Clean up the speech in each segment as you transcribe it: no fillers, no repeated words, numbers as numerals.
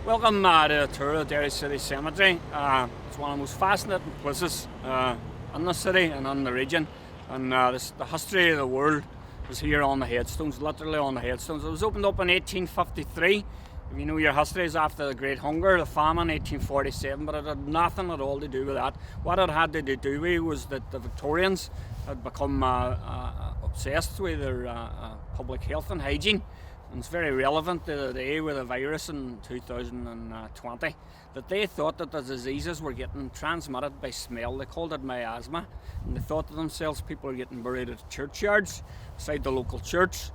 Welcome to a tour of Derry City Cemetery. It's one of the most fascinating places in the city and in the region. And the history of the world is here on the headstones, literally on the headstones. It was opened up in 1853. If you know your history, it's after the Great Hunger, the famine, 1847, but it had nothing at all to do with that. What it had to do with was that the Victorians had become obsessed with their public health and hygiene. And it's very relevant to the day with the virus in 2020 that they thought that the diseases were getting transmitted by smell. They called it miasma, and they thought to themselves people are getting buried at churchyards beside the local church.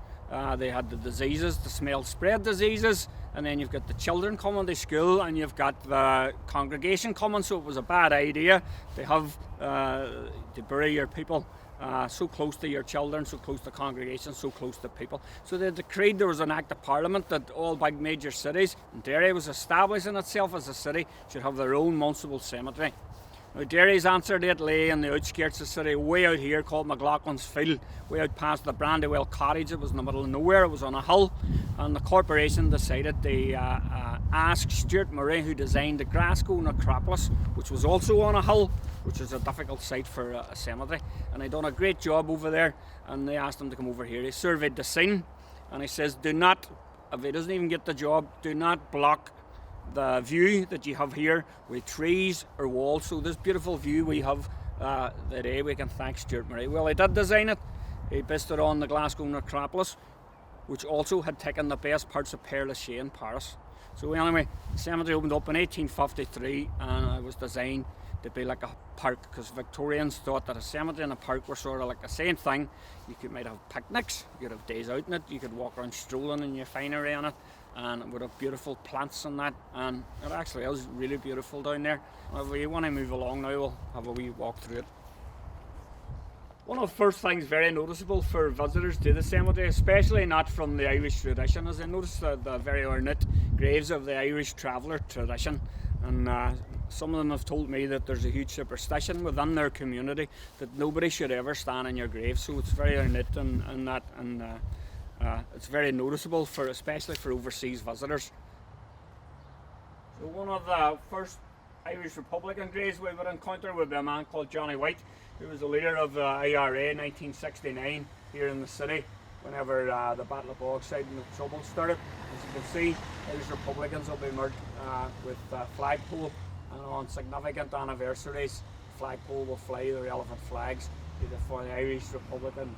They had the diseases, the smell spread diseases, and then you've got the children coming to school and you've got the congregation coming, so it was a bad idea to have to bury your people so close to your children, so close to congregation, so close to people. So they decreed, there was an act of parliament that all big major cities, and Derry was establishing itself as a city, should have their own municipal cemetery. Now, Derry's answer to it lay in the outskirts of the city, way out here called McLaughlin's Field, way out past the Brandywell Cottage. It was in the middle of nowhere, it was on a hill, and the corporation decided to ask Stuart Murray, who designed the Glasgow Necropolis, which was also on a hill, which is a difficult site for a cemetery, and he done a great job over there, and they asked him to come over here. He surveyed the scene, and he says, do not, if he doesn't even get the job, do not block the view that you have here with trees or walls. So this beautiful view we have today, we can thank Stuart Murray. Well, he did design it. He based it on the Glasgow Necropolis, which also had taken the best parts of Père Lachaise in Paris. So anyway, the cemetery opened up in 1853, and it was designed to be like a park, because Victorians thought that a cemetery and a park were sort of like the same thing. You might have picnics, you could have days out in it, you could walk around strolling in your finery on it, and it would have beautiful plants and that, and it actually is really beautiful down there. If we want to move along now, we'll have a wee walk through it. One of the first things very noticeable for visitors to the cemetery, especially not from the Irish tradition, is I noticed the very ornate graves of the Irish traveller tradition, and some of them have told me that there's a huge superstition within their community that nobody should ever stand in your grave, so it's very ornate and that, and it's very noticeable for, especially for overseas visitors. So one of the first Irish Republican graves we would encounter would be a man called Johnny White, who was the leader of the IRA in 1969 here in the city, whenever the Battle of Bogside and the Troubles started. As you can see, Irish Republicans will be marked with flagpole, and on significant anniversaries, flagpole will fly the relevant flags, either for the Irish Republican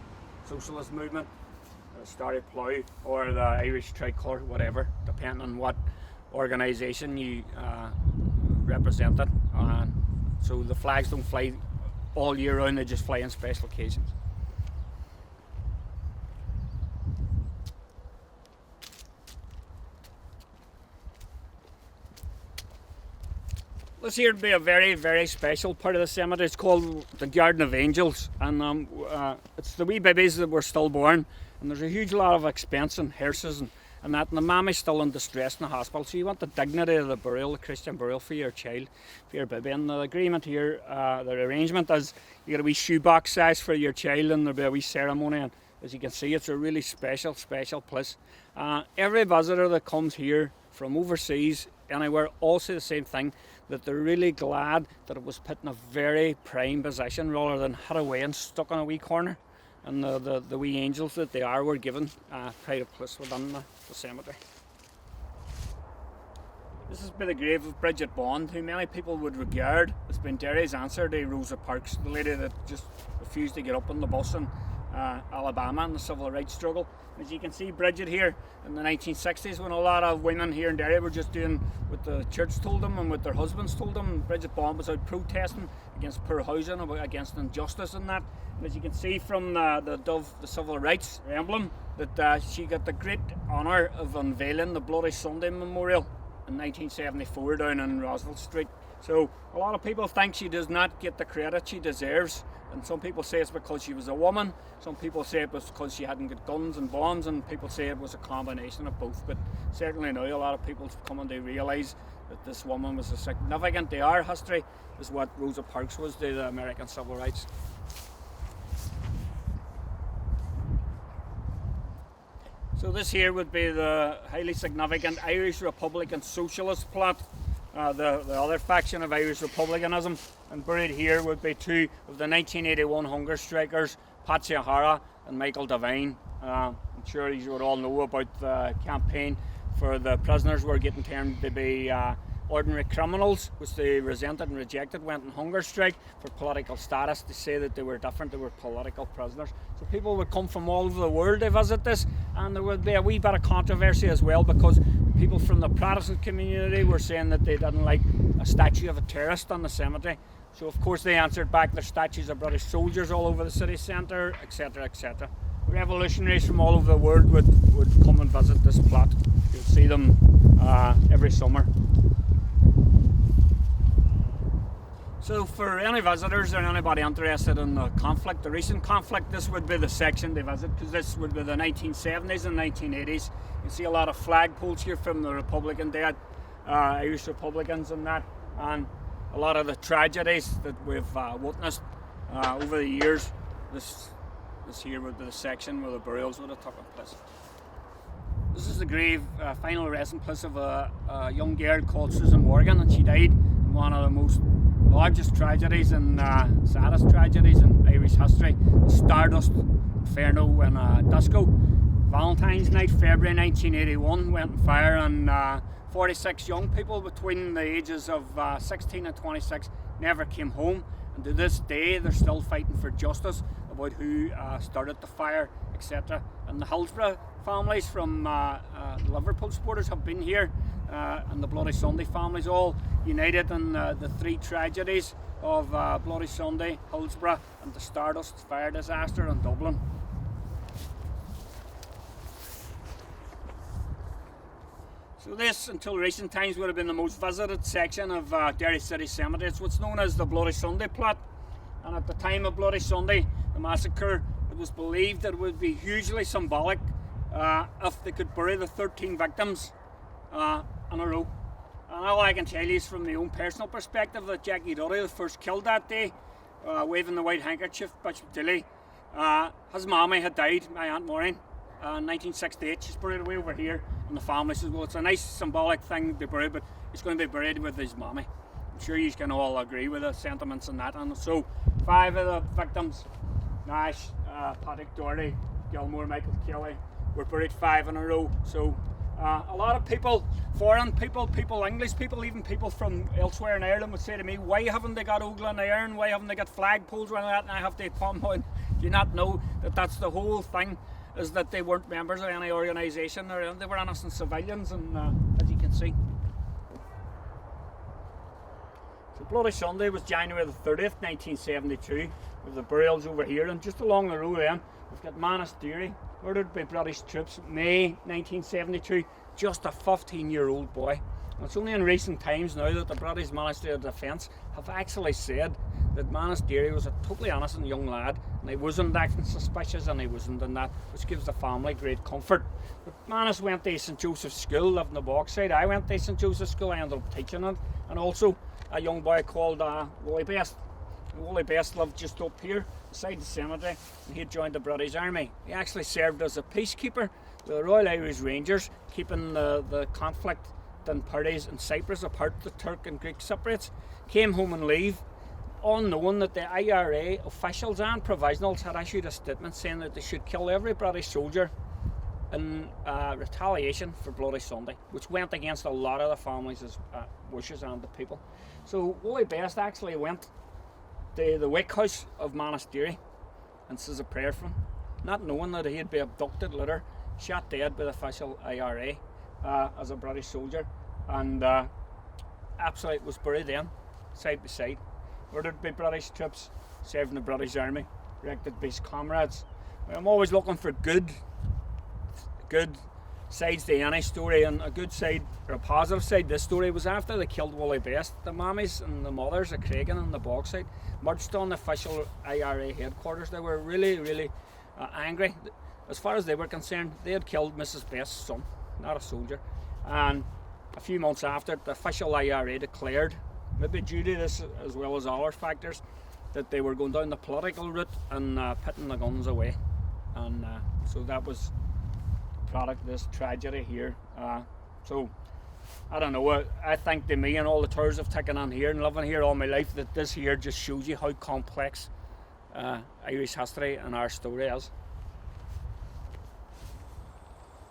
Socialist Movement, the Starry Plough, or the Irish Tricolour, whatever, depending on what organisation you represented. So the flags don't fly all year round, they just fly on special occasions. This here would be a very, very special part of the cemetery. It's called the Garden of Angels, and it's the wee babies that were stillborn, and there's a huge lot of expense and hearses and that, and the mammy's still in distress in the hospital, so you want the dignity of the burial, the Christian burial for your child, for your baby. And the agreement here, the arrangement is you get a wee shoebox size for your child, and there'll be a wee ceremony, and as you can see, it's a really special place. Every visitor that comes here from overseas, anywhere, all say the same thing, that they're really glad that it was put in a very prime position rather than hid away and stuck in a wee corner. And the wee angels that they are were given pride of place within the cemetery. This has been the grave of Bridget Bond, who many people would regard as being Derry's answer to Rosa Parks, the lady that just refused to get up on the bus in Alabama in the civil rights struggle. As you can see, Bridget here in the 1960s, when a lot of women here in Derry were just doing what the church told them and what their husbands told them, Bridget Bond was out protesting against poor housing, against injustice and that. And as you can see from the Dove, the civil rights emblem, that she got the great honour of unveiling the Bloody Sunday Memorial in 1974 down in Roosevelt Street. So a lot of people think she does not get the credit she deserves, and some people say it's because she was a woman, some people say it was because she hadn't got guns and bombs, and people say it was a combination of both. But certainly now a lot of people are coming to realise that this woman was a significant to our history as what Rosa Parks was to the American civil rights. So this here would be the highly significant Irish Republican Socialist plot, the other faction of Irish Republicanism, and buried here would be two of the 1981 hunger strikers, Patsy O'Hara and Michael Devine. I'm sure you would all know about the campaign for the prisoners who were getting termed to be ordinary criminals, which they resented and rejected, went on hunger strike for political status to say that they were different, they were political prisoners. So people would come from all over the world to visit this, and there would be a wee bit of controversy as well, because people from the Protestant community were saying that they didn't like a statue of a terrorist on the cemetery. So of course they answered back, there's statues of British soldiers all over the city centre, etc, etc. Revolutionaries from all over the world would come and visit this plot. You'll see them every summer. So for any visitors or anybody interested in the conflict, the recent conflict, this would be the section they visit, because this would be the 1970s and 1980s. You see a lot of flagpoles here from the Republican dead, Irish Republicans and that, and a lot of the tragedies that we've witnessed over the years. This here would be the section where the burials would have taken place. This is the grave, final resting place of a young girl called Susan Morgan, and she died in one of the most largest tragedies and saddest tragedies in Irish history, the Stardust Inferno in Disco. Valentine's night, February 1981, went on fire, and 46 young people between the ages of 16 and 26 never came home, and to this day they're still fighting for justice about who started the fire, etc. And the Hillsborough families from Liverpool supporters have been here, and the Bloody Sunday families, all united in the three tragedies of Bloody Sunday, Hillsborough and the Stardust fire disaster in Dublin. So this, until recent times, would have been the most visited section of Derry City Cemetery. It's what's known as the Bloody Sunday plot, and at the time of Bloody Sunday, the massacre, it was believed that it would be hugely symbolic if they could bury the 13 victims in a row. And all I can tell you is from my own personal perspective that Jackie Duddy was first killed that day, waving the white handkerchief, Bishop Dilly. His mommy had died, my Aunt Maureen, in 1968. She's buried away over here, and the family says, well, it's a nice symbolic thing to bury, but he's going to be buried with his mommy. I'm sure you can all agree with the sentiments and that. And so 5 of the victims, Nash, Patrick Doherty, Gilmore, Michael Kelly, were buried 5 in a row. So a lot of people, foreign people, English people, even people from elsewhere in Ireland would say to me, why haven't they got Oghlan Iron? Why haven't they got flagpoles around that? And I have to come on. Do you not know that that's the whole thing, is that they weren't members of any organisation, or they were innocent civilians, and as you can see. So Bloody Sunday was January the 30th, 1972, with the burials over here, and just along the road then, we've got Monastery, murdered by British troops, May 1972, just a 15-year-old boy. And it's only in recent times now that the British Ministry of Defence have actually said that Monastery was a totally innocent young lad, and he wasn't acting suspicious, and he wasn't in that, which gives the family great comfort. But Manus went to St Joseph's School, lived in the Bogside. I went to St Joseph's School, I ended up teaching it, and also a young boy called Wally Best. Wally Best lived just up here beside the cemetery, and he had joined the British Army. He actually served as a peacekeeper with the Royal Irish Rangers, keeping the conflict and parties in Cyprus apart, the Turk and Greek Cypriots. Came home on leave, unknowing that the IRA officials and provisionals had issued a statement saying that they should kill every British soldier in retaliation for Bloody Sunday, which went against a lot of the families' wishes and the people. So Wally Best actually went to the wake house of Monastery and says a prayer for him, not knowing that he'd be abducted later, shot dead by the official IRA as a British soldier, and absolutely was buried then, side by side. Murdered by British troops, serving the British Army, directed by his comrades. I'm always looking for good sides to any story, and a good side, or a positive side, this story was after they killed Wally Best. The mammies and the mothers of Craigan and the Bogside marched on the official IRA headquarters. They were really angry. As far as they were concerned, they had killed Mrs. Best's son, not a soldier. And a few months after, the official IRA declared, maybe due to this as well as other factors, that they were going down the political route and putting the guns away. And so that was product of this tragedy here. So I don't know, I think to me and all the tours I've taken on here and living here all my life, that this here just shows you how complex Irish history and our story is.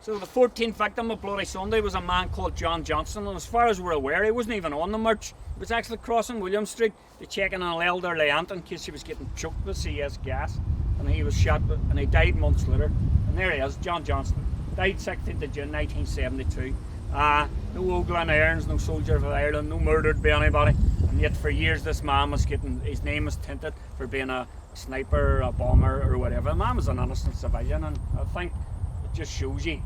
So the 14th victim of Bloody Sunday was a man called John Johnston, and as far as we're aware, he wasn't even on the march. He was actually crossing William Street to check on an elderly aunt in case she was getting choked with CS gas, and he was shot and he died months later. And there he is, John Johnston, died 16th of June 1972. No Ogling Irons, no soldier of Ireland, no murdered by anybody, and yet for years this man was getting, his name was tinted for being a sniper, a bomber or whatever. The man was an innocent civilian, and I think it just shows you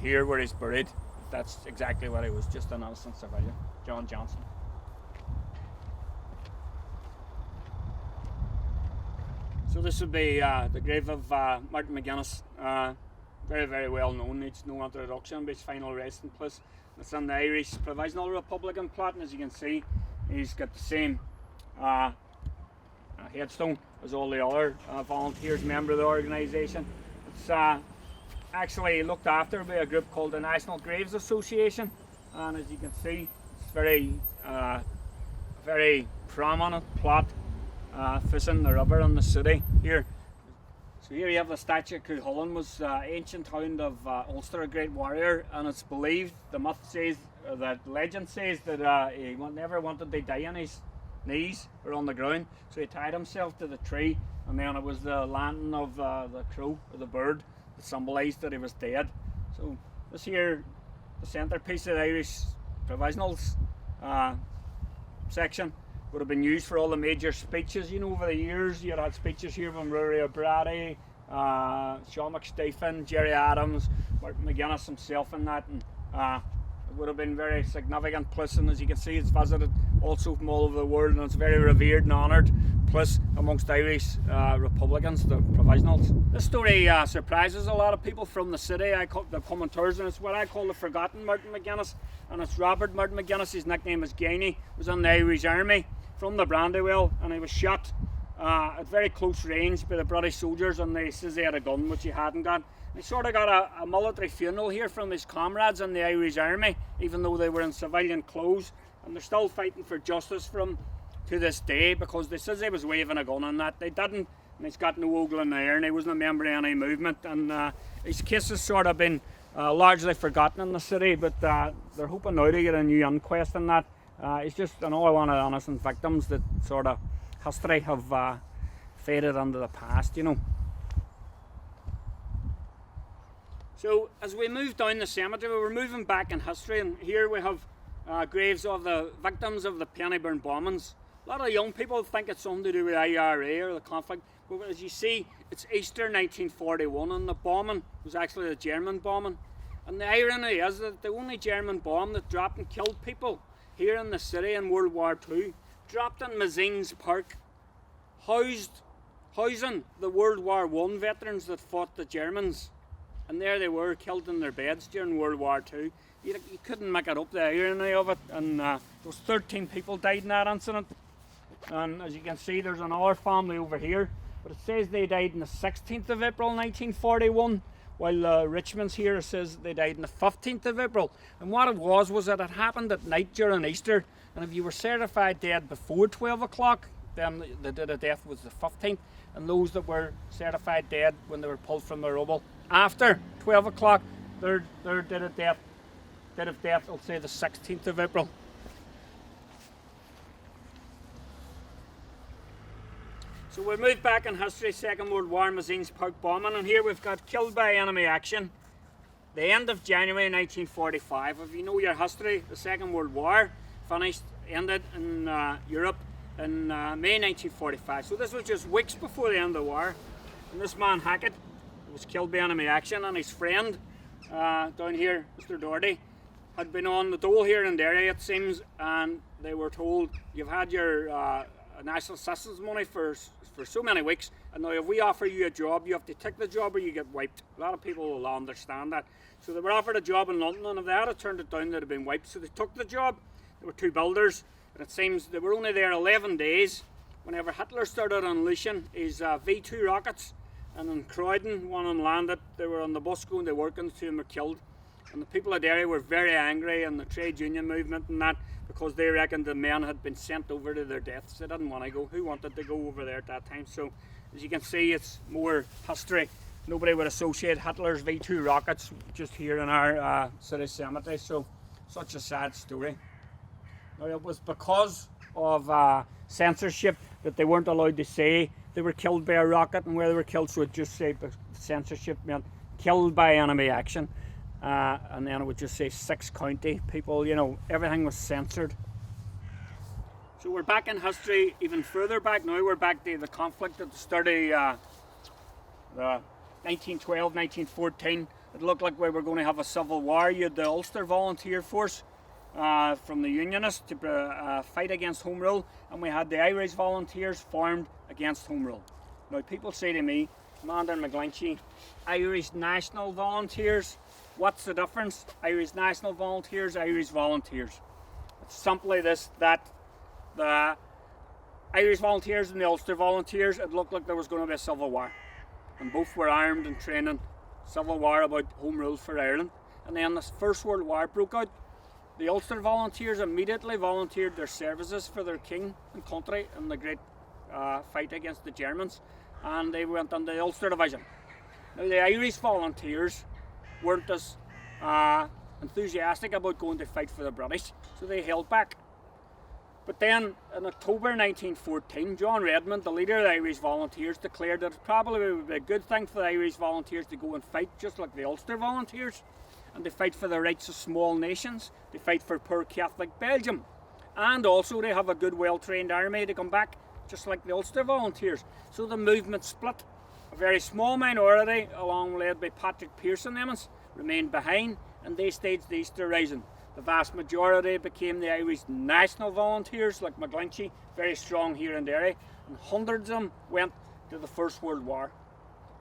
here where he's buried, that's exactly what he was, just an innocent civilian, John Johnston. So this would be the grave of Martin McGuinness, very, very well known, needs no introduction, but his final resting place. It's in the Irish Provisional Republican plot, and as you can see, he's got the same headstone as all the other volunteers, member of the organisation. It's actually looked after by a group called the National Graves Association, and as you can see, it's very prominent plot facing the river in the city here. So here you have the statue of Cuchulainn, was ancient hound of Ulster, a great warrior, and it's believed, the myth says, that legend says that he never wanted to die on his knees or on the ground, so he tied himself to the tree, and then it was the landing of the crow or the bird that symbolised that he was dead. So this here, the centrepiece of the Irish Provisionals section, would have been used for all the major speeches, you know, over the years. You had speeches here from Rory O'Brady, Sean McStephen, Gerry Adams, Martin McGuinness himself and that, and it would have been very significant place, and as you can see, it's visited also from all over the world, and it's very revered and honoured place amongst Irish Republicans, the Provisionals. This story surprises a lot of people from the city. The commenters, and it's what I call the forgotten Martin McGuinness, and it's Robert Martin McGuinness. His nickname is Gainey. Was in the Irish Army from the Brandywell, and he was shot at very close range by the British soldiers, and they says he had a gun, which he hadn't got. He sort of got a military funeral here from his comrades in the Irish Army, even though they were in civilian clothes, and they're still fighting for justice for him to this day, because they says he was waving a gun and that. They didn't, and he's got no Ogling Iron, he wasn't a member of any movement, and his case has sort of been largely forgotten in the city, but they're hoping now to get a new inquest on that. It's just another one of the innocent victims that sort of history have faded into the past, you know. So as we move down the cemetery, we're moving back in history, and here we have graves of the victims of the Pennyburn bombings. A lot of young people think it's something to do with IRA or the conflict, but as you see, it's Easter 1941, and the bombing was actually the German bombing. And the irony is that the only German bomb that dropped and killed people here in the city in World War II dropped in Mazines Park, housing the World War I veterans that fought the Germans. And there they were, killed in their beds during World War II. You couldn't make it up, the irony of it. And those 13 people died in that incident. And as you can see, there's another family over here, but it says they died on the 16th of April 1941, while Richmond's here says they died on the 15th of April. And what it was that it happened at night during Easter, and if you were certified dead before 12 o'clock, then the date of death was the 15th, and those that were certified dead when they were pulled from the rubble after 12 o'clock, their date of death will say the 16th of April. So we move back in history, Second World War, Mazines Park bombing, and here we've got killed by enemy action. The end of January 1945. If you know your history, the Second World War ended in Europe in May 1945. So this was just weeks before the end of the war. And this man Hackett was killed by enemy action, and his friend down here, Mr. Doherty, had been on the dole here in Derry, it seems, and they were told, you've had your national assistance money for so many weeks, and now if we offer you a job, you have to take the job or you get wiped. A lot of people will understand that. So they were offered a job in London, and if they had turned it down, they'd have been wiped. So they took the job. There were two builders, and it seems they were only there 11 days whenever Hitler started unleashing his V2 rockets and in Croydon, one of them landed. They were on the bus going to work, and the two of them were killed. And the people of Derry were very angry, and the trade union movement and that, because they reckoned the men had been sent over to their deaths. They didn't want to go. Who wanted to go over there at that time? So, as you can see, it's more history. Nobody would associate Hitler's V2 rockets just here in our city cemetery. So, such a sad story. Now, it was because of censorship that they weren't allowed to say they were killed by a rocket and where they were killed. So it just said censorship meant killed by enemy action. And then it would just say 6 county people, you know, everything was censored. So we're back in history even further back now. We're back to the conflict at the start of the 1912, 1914. It looked like we were going to have a civil war. You had the Ulster Volunteer Force from the Unionists to fight against Home Rule, and we had the Irish Volunteers formed against Home Rule. Now people say to me, Commander McGlinchey, Irish National Volunteers, what's the difference? Irish National Volunteers, Irish Volunteers. It's simply this, that the Irish Volunteers and the Ulster Volunteers, it looked like there was going to be a civil war. And both were armed and training. Civil war about Home Rule for Ireland. And then the First World War broke out. The Ulster Volunteers immediately volunteered their services for their king and country in the great fight against the Germans. And they went on the Ulster Division. Now the Irish Volunteers weren't as enthusiastic about going to fight for the British, so they held back. But then in October 1914, John Redmond, the leader of the Irish Volunteers, declared that it probably would be a good thing for the Irish Volunteers to go and fight just like the Ulster Volunteers, and to fight for the rights of small nations, to fight for poor Catholic Belgium, and also to have a good well-trained army to come back just like the Ulster Volunteers. So the movement split. A very small minority, along led by Patrick Pearson Emmons, remained behind, and they staged the Easter Rising. The vast majority became the Irish National Volunteers, like McGlinchey, very strong here in Derry, and hundreds of them went to the First World War.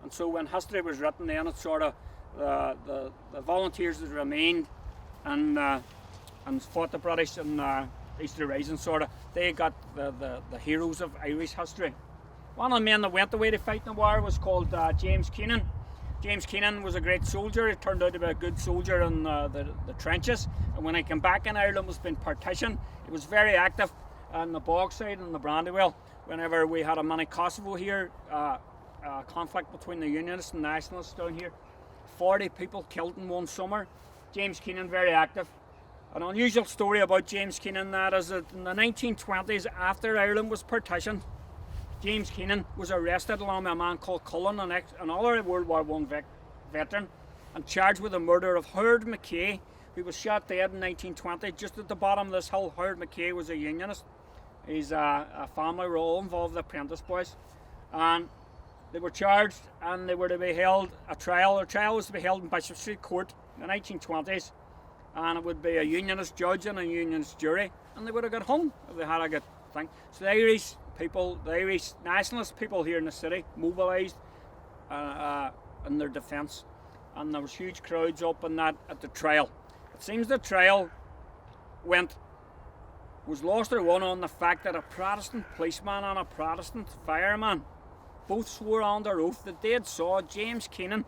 And so when history was written, then it sort of the volunteers that remained and fought the British in Easter Rising, sort of, they got the heroes of Irish history. One of the men that went away to fight in the war was called James Keenan. James Keenan was a great soldier. He turned out to be a good soldier in the trenches. And when he came back in Ireland, was being partitioned. He was very active on the Bogside and the Brandywell. Whenever we had a mini Kosovo here, conflict between the Unionists and Nationalists down here, 40 people killed in one summer. James Keenan, very active. An unusual story about James Keenan, that is that in the 1920s, after Ireland was partitioned, James Keenan was arrested along with a man called Cullen, another World War I veteran, and charged with the murder of Howard McKay, who was shot dead in 1920. Just at the bottom of this hill, Howard McKay was a Unionist. His family were all involved, the Apprentice Boys. And they were charged and they were to be held a trial. Their trial was to be held in Bishop Street Court in the 1920s. And it would be a Unionist judge and a Unionist jury. And they would have got hung if they had a good thing. So the Irish people, the Irish nationalist people here in the city, mobilised in their defence, and there was huge crowds up in that at the trial. It seems the trial was lost or won on the fact that a Protestant policeman and a Protestant fireman both swore on their oath that they had saw James Keenan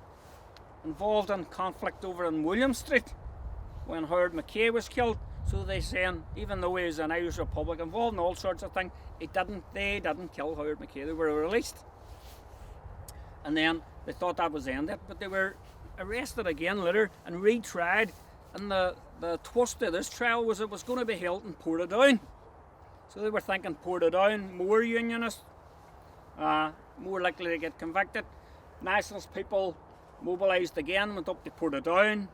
involved in conflict over in William Street when Howard McKay was killed. So they saying, even though he was an Irish Republic involved in all sorts of things, they didn't kill Howard McKay. They were released. And then they thought that was ended, but they were arrested again later and retried. And the twist of this trial was it was going to be held in Portadown. So they were thinking Portadown, more Unionists, more likely to get convicted. Nationalist people mobilised again, went up to Portadown.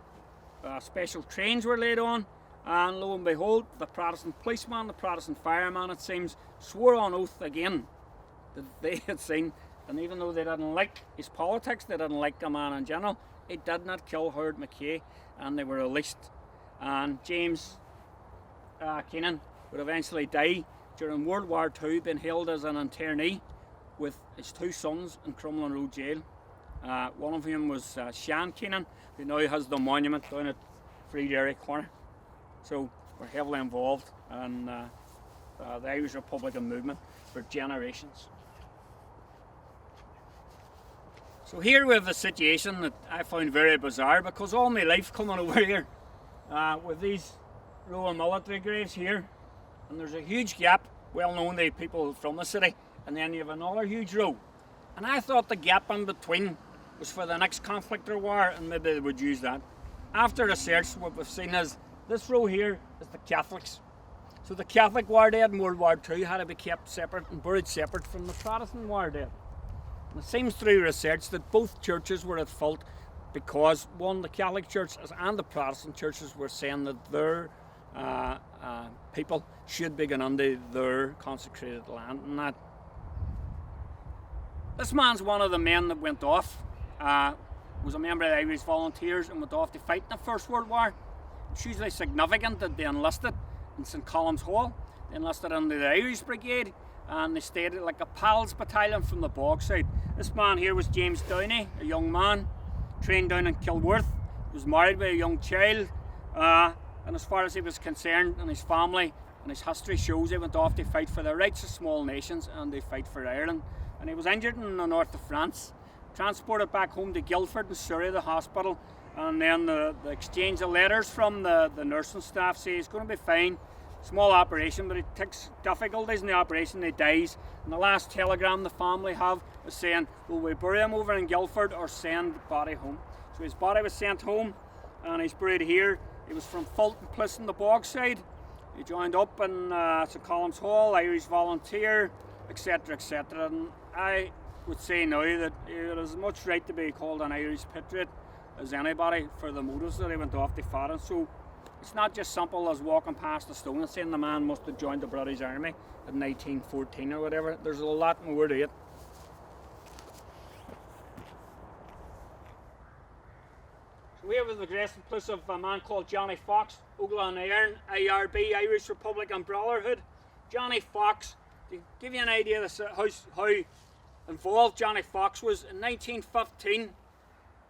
Special trains were laid on. And lo and behold, the Protestant policeman, the Protestant fireman, it seems, swore on oath again that they had seen, and even though they didn't like his politics, they didn't like the man in general, he did not kill Howard McKay, and they were released. And James Keenan would eventually die during World War II, being held as an internee with his 2 sons in Crumlin Road Jail. One of them was Sean Keenan, who now has the monument down at Free Derry Corner. So we're heavily involved in the Irish Republican movement for generations. So here we have the situation that I found very bizarre, because all my life coming over here with these row of military graves here, and there's a huge gap, well known to people from the city, and then you have another huge row. And I thought the gap in between was for the next conflict or war, and maybe they would use that. After research, what we've seen is this row here is the Catholics. So the Catholic war dead in World War II had to be kept separate and buried separate from the Protestant war dead. And it seems through research that both churches were at fault, because one, the Catholic Church and the Protestant churches were saying that their people should be going under their consecrated land, and that. This man's one of the men that went off, was a member of the Irish Volunteers and went off to fight in the First World War. It's hugely significant that they enlisted in St Colum's Hall. They enlisted under the Irish Brigade, and they stayed at like a PALS battalion from the Bogside. This man here was James Downey, a young man, trained down in Kilworth. He was married by a young child, and as far as he was concerned, and his family and his history shows, he went off to fight for the rights of small nations, and they fight for Ireland. And he was injured in the north of France, transported back home to Guildford in Surrey, the hospital, and then the exchange of letters from the nursing staff say he's going to be fine. Small operation, but it takes difficulties in the operation, he dies. And the last telegram the family have is saying, will we bury him over in Guildford or send the body home? So his body was sent home, and he's buried here. He was from Fulton Place in the Bogside. He joined up in St Colum's Hall, Irish Volunteer, etc., etc. And I would say now that he had as much right to be called an Irish patriot as anybody for the motives that he went off to fight. And so it's not just simple as walking past a stone and saying the man must have joined the British Army in 1914 or whatever. There's a lot more to it. So here was the resting place of a man called Johnny Fox, Ogla and Iron, IRB, Irish Republican Brotherhood. Johnny Fox, to give you an idea of how involved Johnny Fox was, in 1915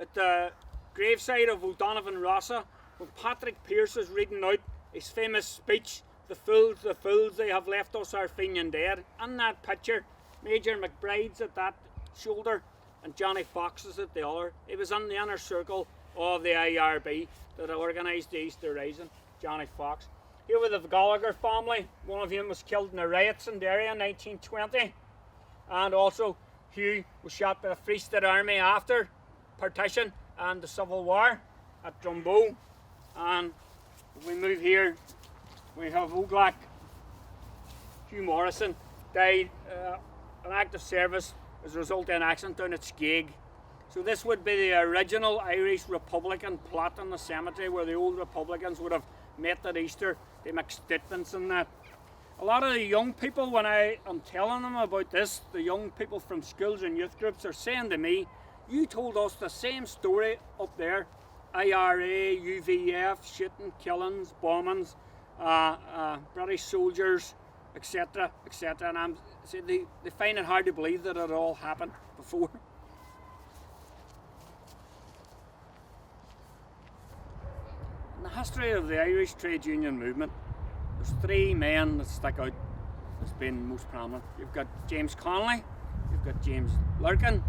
at the graveside of O'Donovan Rossa, when Patrick Pearse was reading out his famous speech, the fools, they have left us our Fenian dead. In that picture, Major McBride's at that shoulder and Johnny Fox is at the other. He was in the inner circle of the IRB that organised the Easter Rising, Johnny Fox. Here with the Gallagher family, one of them was killed in the riots in Derry in 1920, and also Hugh was shot by the Free State Army after partition and the Civil War at Drumbo. And if we move here, we have Oglack Hugh Morrison, died in active service as a result of an accident down at Skeg. So this would be the original Irish Republican plot in the cemetery, where the old Republicans would have met at Easter. They make statements and that. A lot of the young people, when I am telling them about this, the young people from schools and youth groups are saying to me, you told us the same story up there. IRA, UVF, shooting, killings, bombings, British soldiers, etc., etc. And they find it hard to believe that it all happened before. In the history of the Irish trade union movement, there's three men that stick out as being most prominent. You've got James Connolly, you've got James Lurkin,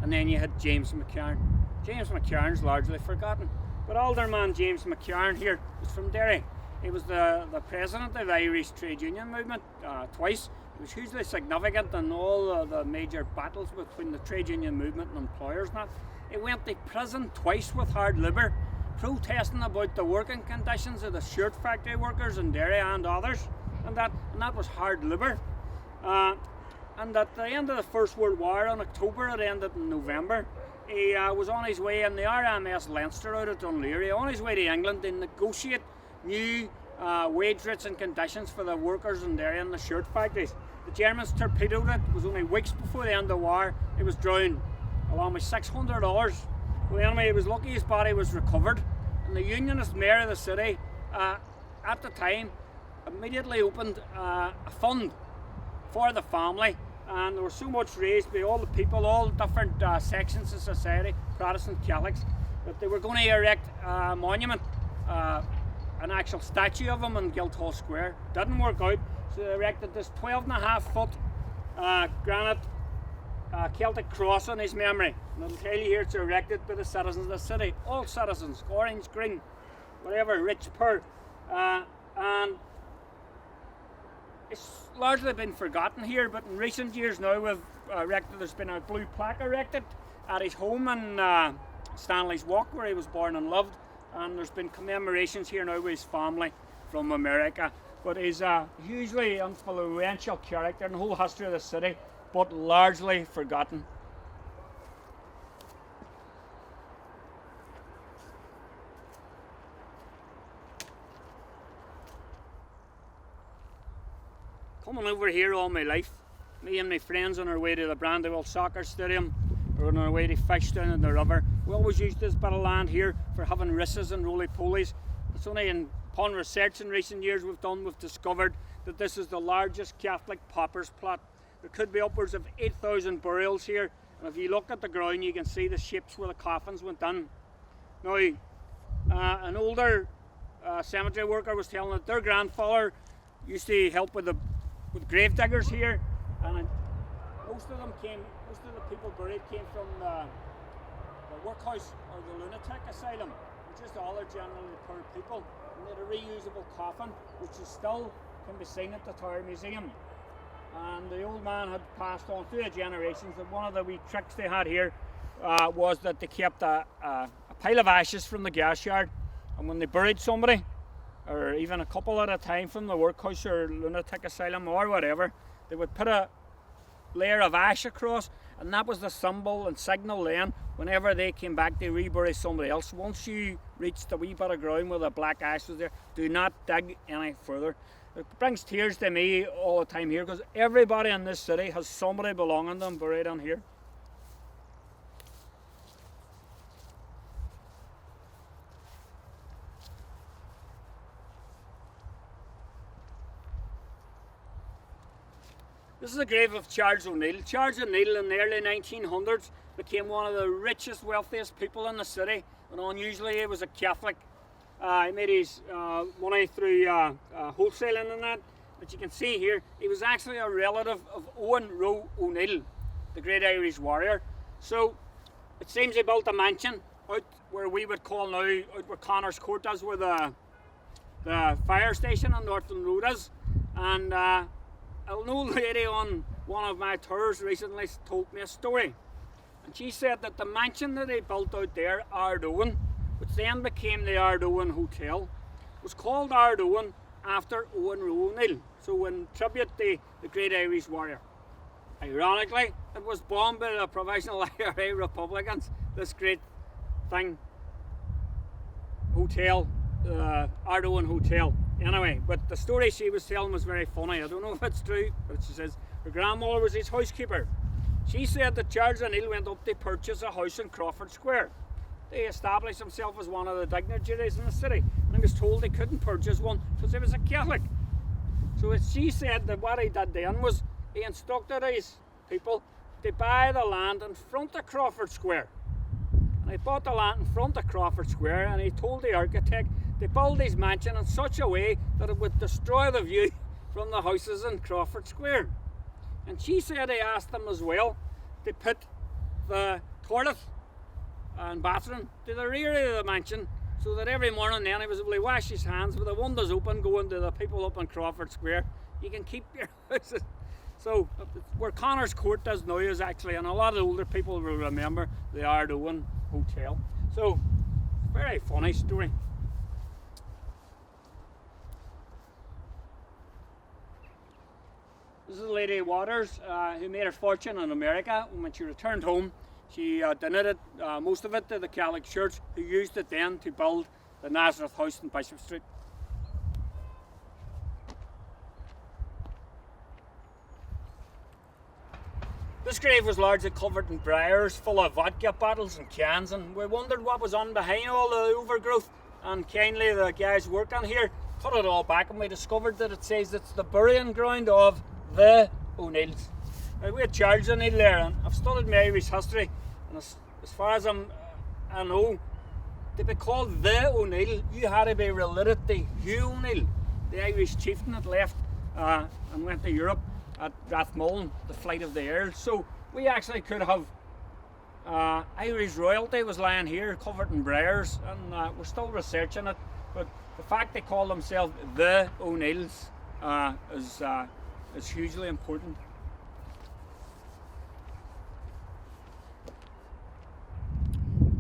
and then you had James McCarran. James McCarran's largely forgotten, but Alderman James McCarran here was from Derry. He was the president of the Irish trade union movement twice. He was hugely significant in all the major battles between the trade union movement and employers. He went to prison twice with hard labour, protesting about the working conditions of the shirt factory workers in Derry and others, and that was hard labour. And at the end of the First World War, in October, it ended in November, he was on his way in the RMS Leinster out of Dunleary, on his way to England to negotiate new wage rates and conditions for the workers in Derry and the shirt factories. The Germans torpedoed it. It was only weeks before the end of the war. He was drowned, along with $600. Well, anyway, he was lucky his body was recovered, and the Unionist mayor of the city at the time immediately opened a fund for the family, and there was so much raised by all the people, all different sections of society, Protestant, Catholics, that they were going to erect a monument, an actual statue of him in Guildhall Square. Didn't work out, so they erected this 12.5 foot granite Celtic cross on his memory. And it'll tell you here it's erected by the citizens of the city. All citizens, orange, green, whatever, rich, poor. And it's largely been forgotten here, but in recent years now there's been a blue plaque erected at his home in Stanley's Walk, where he was born and loved, and there's been commemorations here now with his family from America. But he's a hugely influential character in the whole history of the city, but largely forgotten. Coming over here all my life, me and my friends on our way to the Brandywell Soccer Stadium, or on our way to fish down in the river, we always used this bit of land here for having risses and roly-polies. It's only upon research in recent years we've discovered that this is the largest Catholic paupers plot. There could be upwards of 8,000 burials here, and if you look at the ground you can see the shapes where the coffins went in. Now, an older cemetery worker was telling that their grandfather used to help with grave diggers here, and most of the people buried came from the workhouse or the lunatic asylum, which is all are generally poor people, and they had a reusable coffin which is still can be seen at the Tower Museum. And the old man had passed on through the generations that one of the wee tricks they had here was that they kept a pile of ashes from the gas yard, and when they buried somebody, or even a couple at a time from the workhouse or lunatic asylum or whatever, they would put a layer of ash across, and that was the symbol and signal then whenever they came back to rebury somebody else. Once you reached the wee bit of ground where the black ash was there, do not dig any further. It brings tears to me all the time here, because everybody in this city has somebody belonging to them buried on here. This is the grave of Charles O'Neill. Charles O'Neill in the early 1900s became one of the richest, wealthiest people in the city, and unusually he was a Catholic. He made his money through wholesaling and that. But you can see here, he was actually a relative of Owen Roe O'Neill, the great Irish warrior. So it seems he built a mansion out where we would call now, out where Connors Court is, where the fire station on Norton Road is. And an old lady on one of my tours recently told me a story, and she said that the mansion that he built out there, Ardowan, which then became the Ardowan Hotel, was called Ardowan after Owen Roe O'Neill, so in tribute to the great Irish warrior. Ironically, it was bombed by the Provisional IRA Republicans, this great thing, hotel, Ardowan Hotel. Anyway, but the story she was telling was very funny. I don't know if it's true, but she says her grandmother was his housekeeper. She said that Charles O'Neill went up to purchase a house in Crawford Square. He established himself as one of the dignitaries in the city, and he was told he couldn't purchase one because he was a Catholic. So she said that what he did then was he instructed his people to buy the land in front of Crawford Square. And he bought the land in front of Crawford Square, and he told the architect to build his mansion in such a way that it would destroy the view from the houses in Crawford Square. And she said he asked them as well to put the toilet and bathroom to the rear of the mansion, so that every morning then he was able to wash his hands with the windows open going to the people up in Crawford Square. You can keep your houses. So where Connors Court is now is actually, and a lot of older people will remember, the Ardowan Hotel. So, very funny story. This is Lady Waters, who made her fortune in America. When she returned home, she donated most of it to the Catholic Church, who used it then to build the Nazareth House in Bishop Street. This grave was largely covered in briars, full of vodka bottles and cans, and we wondered what was on behind all the overgrowth, and kindly the guys working here cut it all back, and we discovered that it says it's the burying ground of the O'Neills. Now, we had Charles O'Neill there, and I've studied my Irish history, and as far as I know, to be called the O'Neill, you had to be related to Hugh O'Neill, the Irish chieftain that left and went to Europe at Rathmullen, the Flight of the Earls. So we actually could have Irish royalty was lying here covered in briars, and we're still researching it, but the fact they call themselves the O'Neills is hugely important.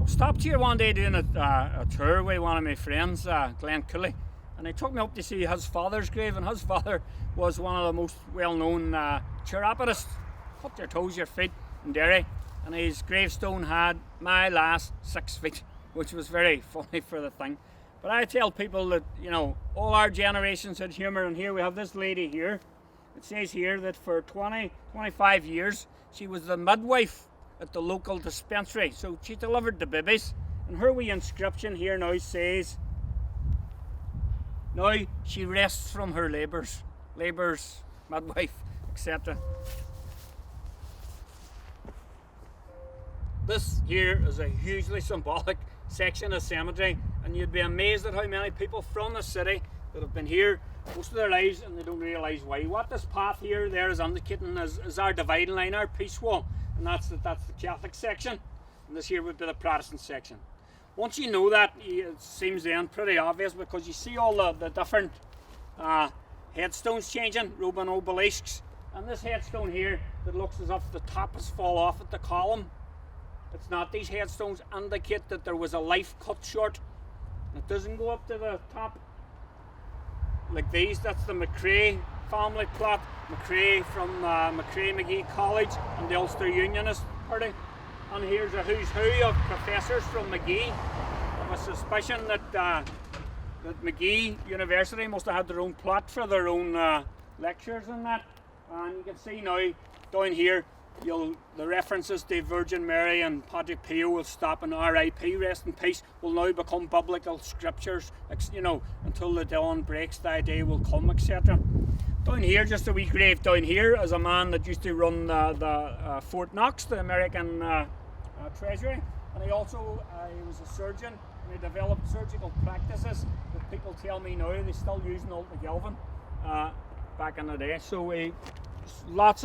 I stopped here one day doing a tour with one of my friends, Glenn Cooley, and he took me up to see his father's grave, and his father was one of the most well-known chiropodists. Cut your toes, your feet in Derry, and his gravestone had "my last 6 feet," which was very funny for the thing. But I tell people that, you know, all our generations had humour, and here we have this lady here. It says here that for 25 years she was the midwife at the local dispensary, so she delivered the babies, and her wee inscription here now says, "Now she rests from her labours, midwife, etc." This here is a hugely symbolic section of cemetery, and you'd be amazed at how many people from the city that have been here most of their lives and they don't realise why. What this path here there is indicating is our dividing line, our peace wall, and that's the Catholic section, and this here would be the Protestant section. Once you know that, it seems then pretty obvious, because you see all the different headstones changing, Roman obelisks, and this headstone here that looks as if the top has fall off at the column. It's not. These headstones indicate that there was a life cut short. It doesn't go up to the top like these. That's the McCrae family plot. McCrae from McCrae Magee College and the Ulster Unionist Party. And here's a who's who of professors from Magee. I have a suspicion that Magee University must have had their own plot for their own lectures and that. And you can see now down here, the references to Virgin Mary and Padre Pio will stop, and R.I.P. rest in peace will now become biblical scriptures, you know, until the dawn breaks, thy day will come, etc. Down here, just a wee grave down here, is a man that used to run the Fort Knox, the American Treasury, and he also he was a surgeon, and he developed surgical practices that people tell me now they still use in Altnagelvin back in the day. So lots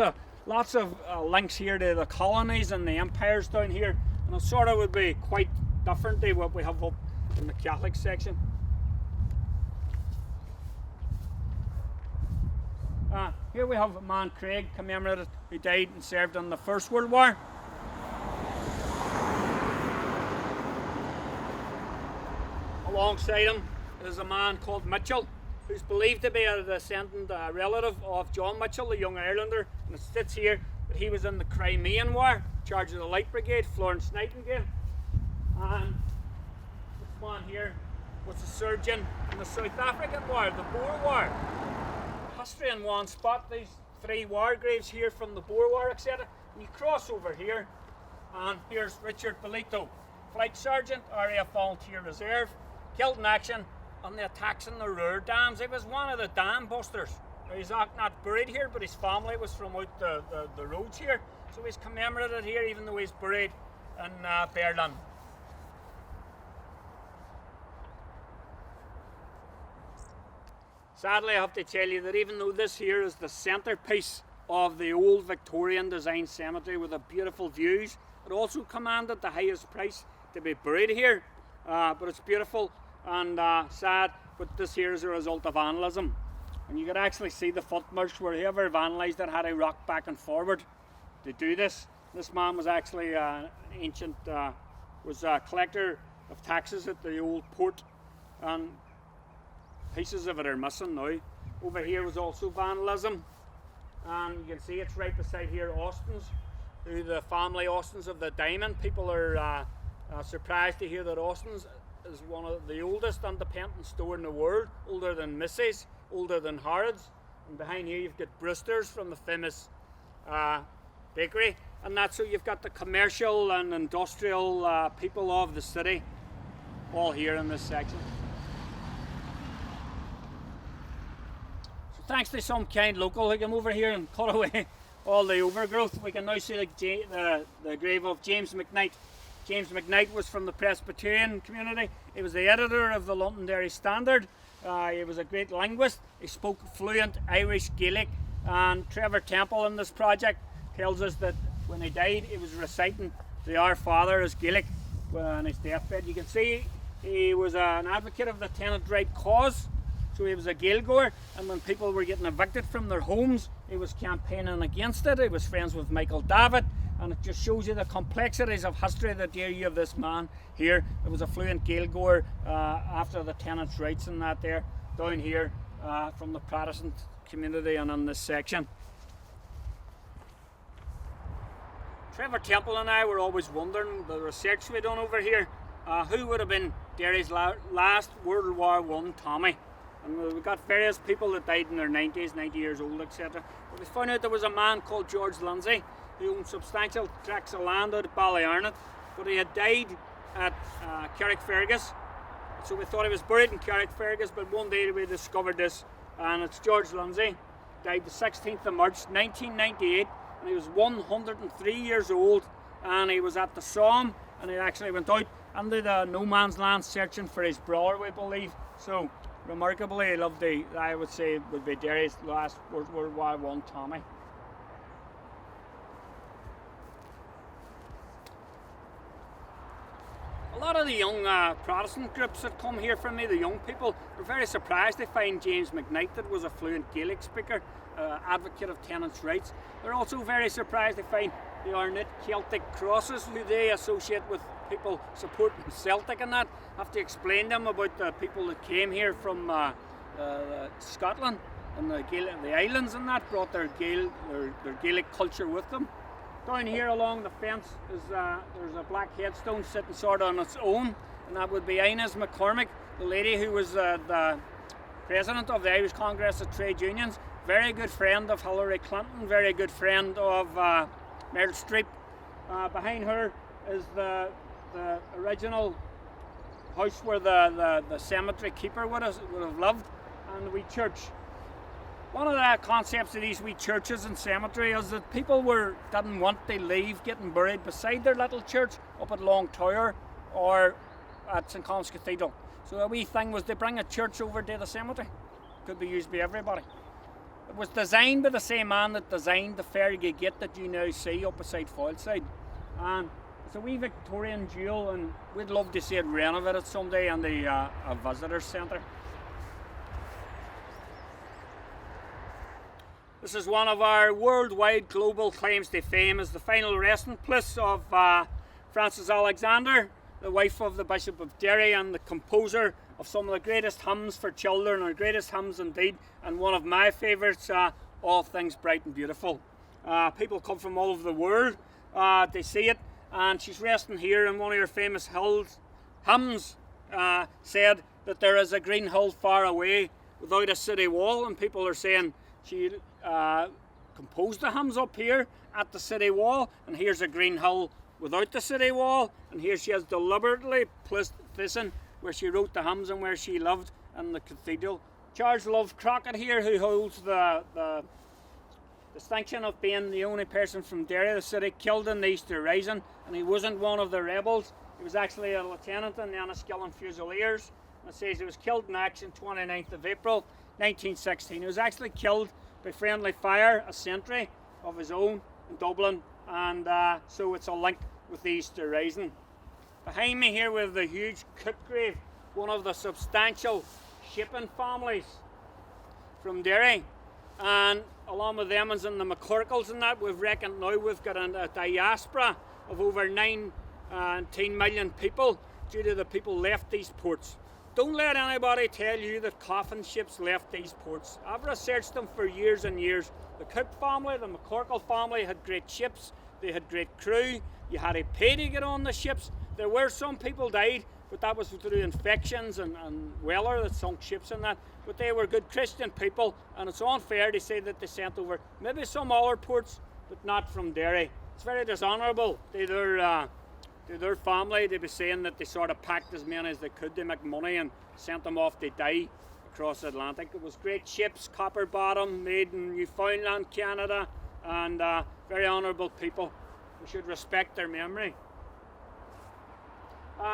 of links here to the colonies and the empires down here, and it sort of would be quite different to what we have up in the Catholic section. Here we have a man, Craig, commemorated, who died and served in the First World War. Alongside him is a man called Mitchell, who's believed to be a descendant, relative of John Mitchell, the young Irelander, and it sits here that he was in the Crimean War, in charge of the Light Brigade, Florence Nightingale. And this man here was a surgeon in the South African War, the Boer War. History in one spot, these 3 war graves here from the Boer War, etc. And you cross over here, and here's Richard Belito, Flight Sergeant, RAF Volunteer Reserve, killed in action on the attacks in the Ruhr dams. He was one of the dam busters. He's not buried here, but his family was from out the roads here, so he's commemorated here, even though he's buried in Berlin. Sadly, I have to tell you that even though this here is the centrepiece of the old Victorian design cemetery with the beautiful views, it also commanded the highest price to be buried here. But it's beautiful and sad, but this here is a result of vandalism. And you could actually see the footmarks where whoever vandalised it had to rock back and forward to do this. This man was actually an ancient, was a collector of taxes at the old port, and pieces of it are missing now. Over here was also vandalism, and you can see it's right beside here Austin's, who the family Austin's of the Diamond. People are surprised to hear that Austin's is one of the oldest independent store in the world, older than Missy's, older than Harrods. And behind here you've got Brewster's from the famous bakery, and that's so you've got the commercial and industrial people of the city all here in this section. So thanks to some kind local who came over here and cut away all the overgrowth, we can now see the grave of James McKnight. James McKnight was from the Presbyterian community. He was the editor of the Londonderry Standard. He was a great linguist. He spoke fluent Irish Gaelic, and Trevor Temple in this project tells us that when he died, he was reciting the Our Father as Gaelic on his deathbed. You can see he was an advocate of the tenant right cause, so he was a Gaelgoer, and when people were getting evicted from their homes, he was campaigning against it. He was friends with Michael Davitt, and it just shows you the complexities of history that here you have this man here. There was a fluent Gaelgoer after the tenants' rights and that there, down here from the Protestant community and in this section. Trevor Temple and I were always wondering, the research we done over here, who would have been Derry's last World War I Tommy. And we got various people that died in their 90s, 90 years old, etc. But we found out there was a man called George Lindsay who owned substantial tracts of land out at Ballyarnett, but he had died at Carrickfergus. So we thought he was buried in Carrickfergus, but one day we discovered this, and it's George Lindsay. Died the 16th of March 1998, and he was 103 years old, and he was at the Somme, and he actually went out into the no man's land searching for his brother, we believe. So remarkably, he loved I would say it would be Derry's last World War I Tommy. A lot of the young Protestant groups that come here from me, the young people, were very surprised to find James McKnight that was a fluent Gaelic speaker, advocate of tenants' rights. They're also very surprised to find the ornate Celtic crosses who they associate with people supporting Celtic and that. I have to explain them about the people that came here from Scotland and the islands and that, brought their Gaelic culture with them. Down here along the fence is there's a black headstone sitting sort of on its own, and that would be Inez McCormick, the lady who was the president of the Irish Congress of Trade Unions, very good friend of Hillary Clinton, very good friend of Meryl Streep. Behind her is the original house where the cemetery keeper would have lived, and the wee church. One of the concepts of these wee churches and cemetery is that people didn't want to leave getting buried beside their little church up at Long Tower or at St Colum's Cathedral. So the wee thing was to bring a church over to the cemetery. Could be used by everybody. It was designed by the same man that designed the Fergie Gate that you now see up beside Foylside. And it's a wee Victorian jewel, and we'd love to see it renovated someday in the visitor centre. This is one of our worldwide global claims to fame as the final resting place of Frances Alexander, the wife of the Bishop of Derry and the composer of some of the greatest hymns for children, or greatest hymns indeed, and one of my favourites, All Things Bright and Beautiful. People come from all over the world to see it, and she's resting here, and one of her famous hymns said that there is a green hill far away without a city wall, and people are saying she composed the hymns up here at the city wall, and here's a green hill without the city wall, and here she has deliberately placed Thyssen where she wrote the hymns and where she lived in the cathedral. Charles Love Crockett here, who holds the distinction of being the only person from Derry, the city, killed in the Easter Rising, and he wasn't one of the rebels. He was actually a lieutenant in the Enniskillen Fusiliers. It says he was killed in action 29th of April 1916. He was actually killed by friendly fire, a sentry of his own in Dublin, and so it's a link with the Easter Rising. Behind me here we have the huge cook grave, one of the substantial shipping families from Derry, and along with them and the McCorkles and that, we've reckoned now we've got a diaspora of over 19 million people due to the people left these ports. Don't let anybody tell you that coffin ships left these ports. I've researched them for years and years. The Cook family, the McCorkle family had great ships, they had great crew, you had to pay to get on the ships. There were some people died, but that was through infections and weather that sunk ships and that. But they were good Christian people, and it's unfair to say that they sent over maybe some other ports, but not from Derry. It's very dishonourable to their family to be saying that they sort of packed as many as they could to make money and sent them off to die across the Atlantic. It was great ships, copper bottom, made in Newfoundland, Canada, and very honourable people. We should respect their memory.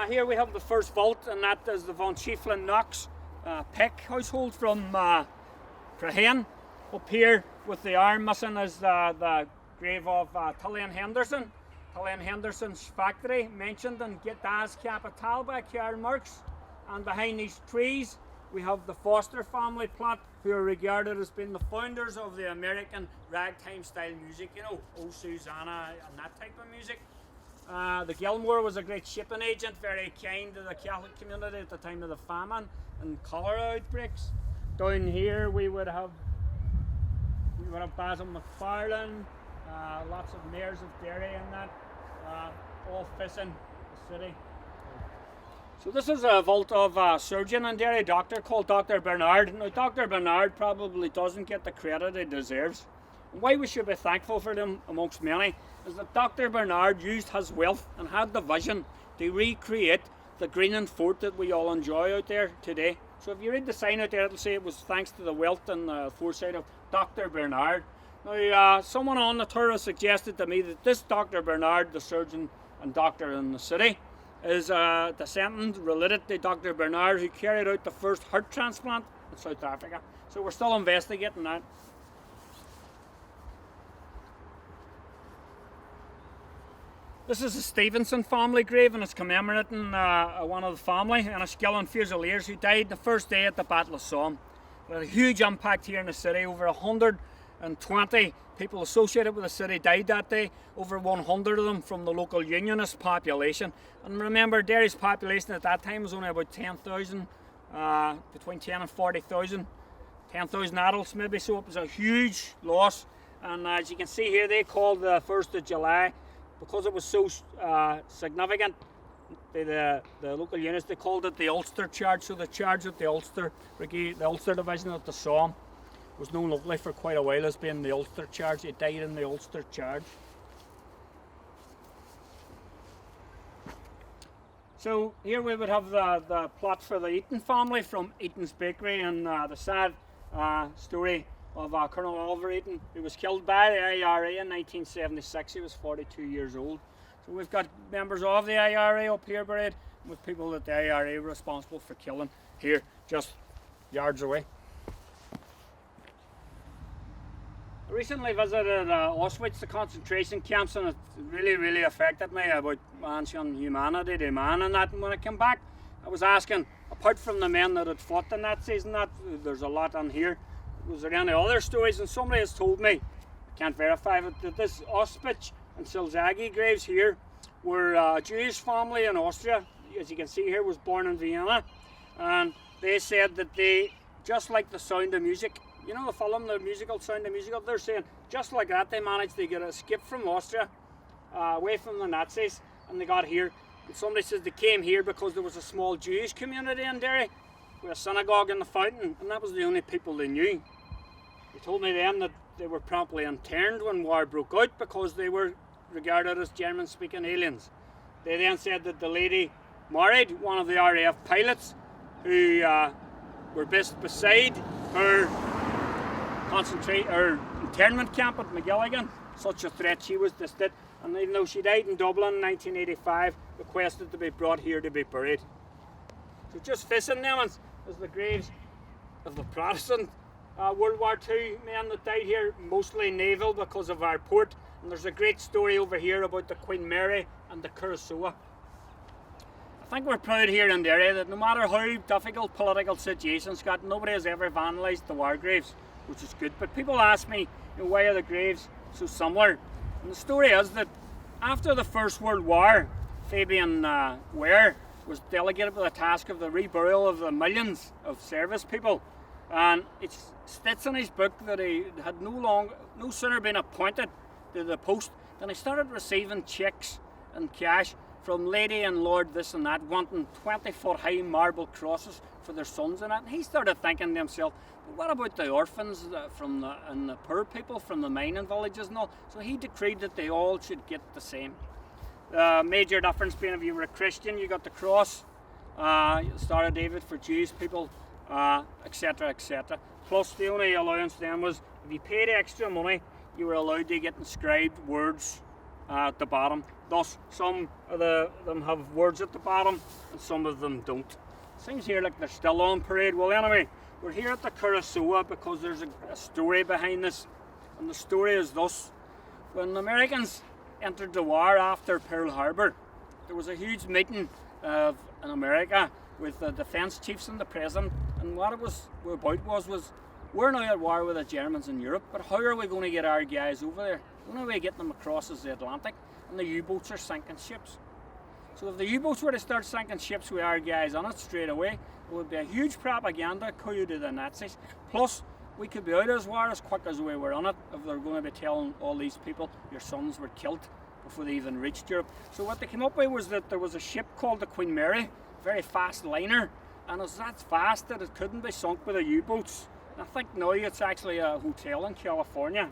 Here we have the first vault, and that is the Von Schieffelin Knox Peck household from Crahane. Up here with the arm missing is the grave of Tillian Henderson. Tillian Henderson's factory mentioned in Das Kapital by Karl Marx. And behind these trees we have the Foster family plot, who are regarded as being the founders of the American ragtime style music, you know, Oh Susanna and that type of music. The Gilmore was a great shipping agent, very kind to the Catholic community at the time of the famine and cholera outbreaks. Down here we would have Basil McFarlane, lots of mayors of Derry and that, all fishing the city. So this is a vault of a surgeon in Derry, doctor called Dr. Bernard. Now Dr. Bernard probably doesn't get the credit he deserves. And why we should be thankful for them amongst many is that Dr. Bernard used his wealth and had the vision to recreate the Greenland Fort that we all enjoy out there today. So if you read the sign out there, it'll say it was thanks to the wealth and the foresight of Dr. Bernard. Now someone on the tour has suggested to me that this Dr. Bernard, the surgeon and doctor in the city, is a descendant related to Dr. Bernard, who carried out the first heart transplant in South Africa. So we're still investigating that. This is the Stevenson family grave, and it's commemorating one of the family, Enniskillen Fusiliers, who died the first day at the Battle of Somme. It had a huge impact here in the city. Over 120 people associated with the city died that day, over 100 of them from the local unionist population. And remember, Derry's population at that time was only about 10,000, between 10 and 40,000, 10,000 adults maybe, so it was a huge loss. And as you can see here, they called the 1st of July, because it was so significant, the local units, they called it the Ulster Charge. So the charge of the Ulster Brigade, the Ulster Division at the Somme, was known locally for quite a while as being the Ulster Charge. It died in the Ulster Charge. So here we would have the plot for the Eaton family from Eaton's Bakery, and the sad story of Colonel Oliver Eaton, who was killed by the IRA in 1976. He was 42 years old. So we've got members of the IRA up here buried, with people that the IRA were responsible for killing here, just yards away. I recently visited Auschwitz, the concentration camps, and it really affected me about man's humanity to man and that. And when I came back, I was asking, apart from the men that had fought the Nazis and that, there's a lot on here, was there any other stories? And somebody has told me, I can't verify it, that this Auschwitz and Silzagi graves here were a Jewish family in Austria. As you can see here, was born in Vienna, and they said that they, just like The Sound of Music, you know the film, the musical Sound of Music, they're saying just like that they managed to get escape from Austria, away from the Nazis, and they got here. And somebody says they came here because there was a small Jewish community in Derry with a synagogue in the fountain, and that was the only people they knew. They told me then that they were promptly interned when war broke out because they were regarded as German-speaking aliens. They then said that the lady married one of the RAF pilots who were based beside her internment camp at Magilligan. Such a threat she was to it, and even though she died in Dublin in 1985, requested to be brought here to be buried. So just facing them as the graves of the Protestant World War II men that died here, mostly naval because of our port. And there's a great story over here about the Queen Mary and the Curacao. I think we're proud here in Derry that no matter how difficult political situations got, nobody has ever vandalised the war graves, which is good. But people ask me, why are the graves so similar? And the story is that after the First World War, Fabian Ware was delegated with the task of the reburial of the millions of service people. And it states in his book that he had no sooner been appointed to the post than he started receiving cheques and cash from Lady and Lord this and that, wanting 20-foot high marble crosses for their sons and that. And he started thinking to himself, well, what about the orphans and the poor people from the mining villages and all? So he decreed that they all should get the same. The major difference being if you were a Christian, you got the cross, Star of David for Jewish people, etc. Plus the only allowance then was if you paid extra money, you were allowed to get inscribed words at the bottom. Thus, some of them have words at the bottom and some of them don't. Seems here like they're still on parade. Well, anyway, we're here at the Curacao because there's a story behind this, and the story is thus. when the Americans entered the war after Pearl Harbor, there was a huge meeting in America with the defence chiefs and the president, and what it was about was we're now at war with the Germans in Europe, but how are we going to get our guys over there? The only way getting them across is the Atlantic, and the U-boats are sinking ships. So if the U-boats were to start sinking ships with our guys on it straight away, it would be a huge propaganda coup to the Nazis. Plus, we could be out of this war as quick as we were on it if they're going to be telling all these people your sons were killed before they even reached Europe. So what they came up with was that there was a ship called the Queen Mary, a very fast liner, and it was that fast that it couldn't be sunk with the U-boats. I think now it's actually a hotel in California.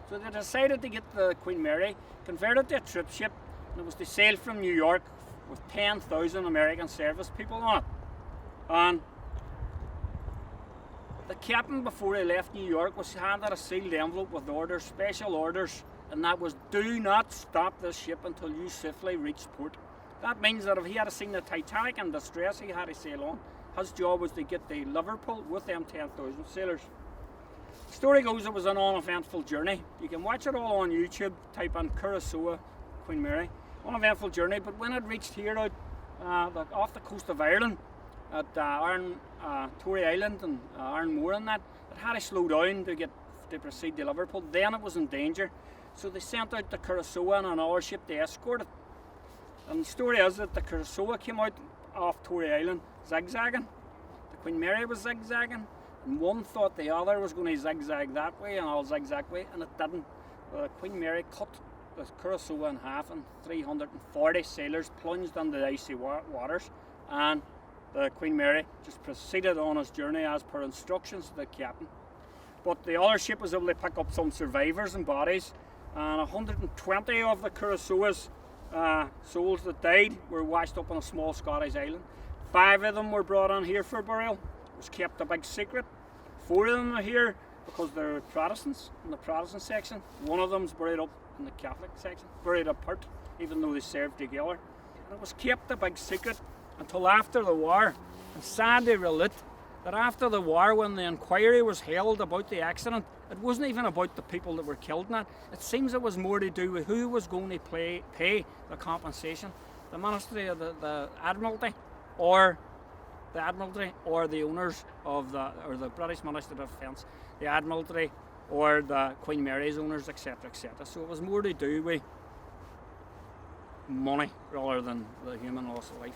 So they decided to get the Queen Mary, convert it to a troop ship, and it was to sail from New York with 10,000 American service people on it. And the captain, before he left New York, was handed a sealed envelope with orders, special orders, and that was, do not stop this ship until you safely reach port. That means that if he had seen the Titanic in distress, he had to sail on. His job was to get to Liverpool with them 10,000 sailors. The story goes it was an uneventful journey. You can watch it all on YouTube, type in Curacao, Queen Mary. Uneventful journey, but when it reached here out off the coast of Ireland, at Tory Island and Ironmore and that, it had to slow down to proceed to Liverpool. Then it was in danger. So they sent out the Curacao and another ship to escort it. And the story is that the Curacao came out off Tory Island zigzagging. The Queen Mary was zigzagging, and one thought the other was going to zigzag that way and I'll zigzag way, and it didn't. The Queen Mary cut the Curacao in half, and 340 sailors plunged into the icy waters, and the Queen Mary just proceeded on his journey as per instructions of the captain. But the other ship was able to pick up some survivors and bodies, and 120 of the Curaçao's souls that died were washed up on a small Scottish island. 5 of them were brought on here for burial. It was kept a big secret. 4 of them are here because they're Protestants in the Protestant section. 1 of them's buried up in the Catholic section, buried apart, even though they served together. And it was kept a big secret until after the war. And sad to relate that after the war, when the inquiry was held about the accident, it wasn't even about the people that were killed in it. It seems it was more to do with who was going to pay the compensation. The Ministry of the Admiralty, or the owners of the British Ministry of Defence, the Admiralty, or the Queen Mary's owners, etc., etc. So it was more to do with money rather than the human loss of life.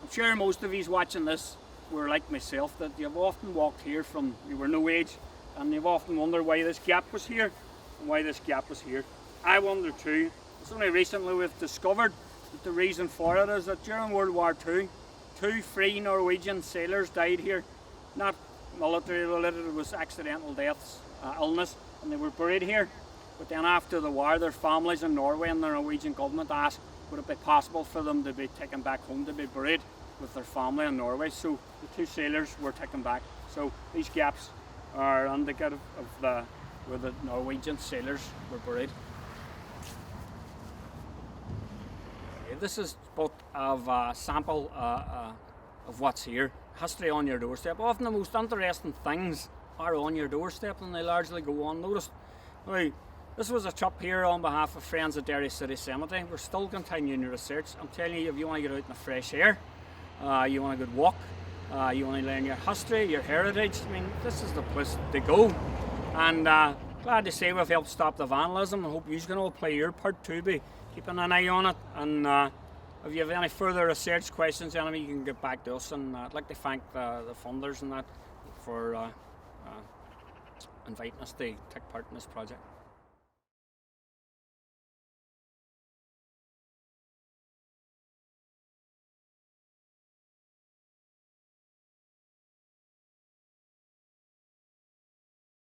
I'm sure most of you watching this were like myself, that you've often walked here from you were no age, and you've often wondered why this gap was here and why this gap was here. I wonder too. It's only recently we've discovered that the reason for it is that during World War II, 2 free Norwegian sailors died here. Not military related, it was accidental deaths, illness, and they were buried here. But then after the war, their families in Norway and the Norwegian government asked would it be possible for them to be taken back home to be buried with their family in Norway. So the 2 sailors were taken back. So these gaps are indicative of where the Norwegian sailors were buried. This is both of a sample of what's here. History on your doorstep. Often the most interesting things are on your doorstep, and they largely go unnoticed. Now, this was a trip here on behalf of friends at Derry City Cemetery. We're still continuing the research. I'm telling you, if you want to get out in the fresh air, you want a good walk, you want to learn your history, your heritage, I mean, this is the place to go. And glad to say we've helped stop the vandalism. I hope you're going to play your part too, be keeping an eye on it. And if you have any further research questions, you can get back to us. And I'd like to thank the funders and that for inviting us to take part in this project.